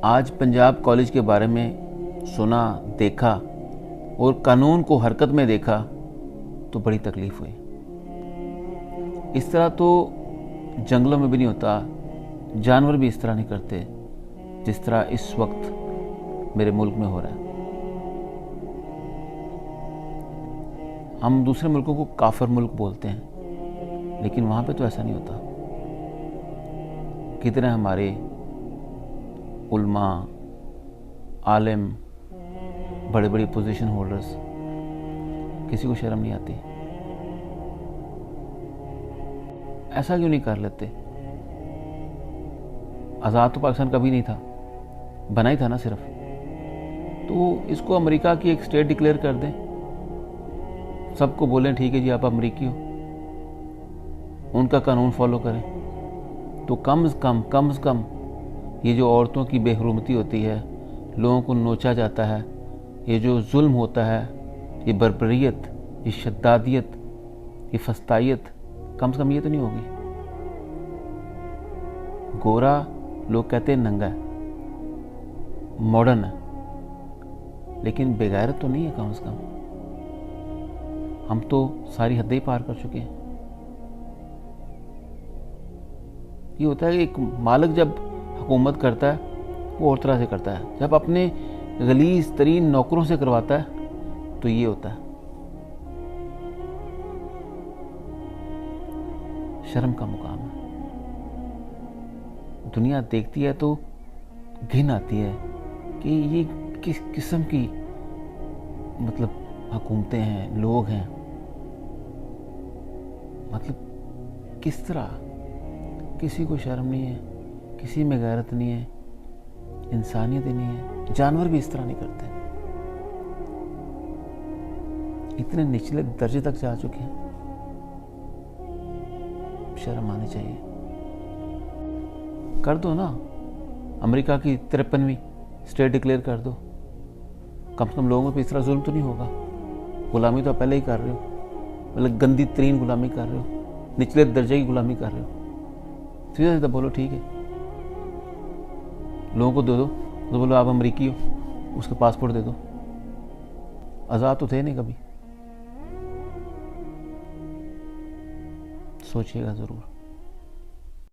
आज पंजाब कॉलेज के बारे में सुना, देखा और कानून को हरकत में देखा तो बड़ी तकलीफ हुई। इस तरह तो जंगलों में भी नहीं होता, जानवर भी इस तरह नहीं करते जिस तरह इस वक्त मेरे मुल्क में हो रहा है। हम दूसरे मुल्कों को काफिर मुल्क बोलते हैं, लेकिन वहाँ पे तो ऐसा नहीं होता। कितने हमारे उल्मा, आलिम, बड़े बड़े पोजीशन होल्डर्स, किसी को शर्म नहीं आती। ऐसा क्यों नहीं कर लेते? आज़ाद तो पाकिस्तान कभी नहीं था, बना ही था ना सिर्फ। तो इसको अमेरिका की एक स्टेट डिक्लेयर कर दें, सबको बोलें ठीक है जी आप अमेरिकी हो, उनका कानून फॉलो करें, तो कम से कम ये जो औरतों की बेहरुमती होती है, लोगों को नोचा जाता है, ये जो जुल्म होता है, ये बर्बरियत, ये शद्दादियत, ये फस्तायत, कम से कम ये तो नहीं होगी। गोरा लोग कहते हैं नंगा है, मॉडर्न है, लेकिन बेगैरत तो नहीं है। कम से कम हम तो सारी हदें ही पार कर चुके हैं। ये होता है कि एक मालिक जब हुकूमत करता है वो और तरह से करता है, जब अपने गलीज तरीन नौकरों से करवाता है तो ये होता है। शर्म का मुकाम है। दुनिया देखती है तो घिन आती है कि ये किस किस्म की हुकूमतें हैं, लोग हैं। किस तरह किसी को शर्म नहीं है, किसी में गैरत नहीं है, इंसानियत ही नहीं है। जानवर भी इस तरह नहीं करते। इतने निचले दर्जे तक जा चुके हैं, शर्म आनी चाहिए। कर दो ना, अमेरिका की 53वीं स्टेट डिक्लेयर कर दो। कम से कम लोगों पे इस तरह जुल्म तो नहीं होगा। गुलामी तो आप पहले ही कर रहे हो, गंदी तरीन गुलामी कर रहे हो, निचले दर्जे की गुलामी कर रहे हो। सीधा सीधा बोलो ठीक है, लोगों को दे दो, तो बोलो आप अमेरिकी हो, उसका पासपोर्ट दे दो। आज़ाद तो थे नहीं कभी। सोचिएगा ज़रूर।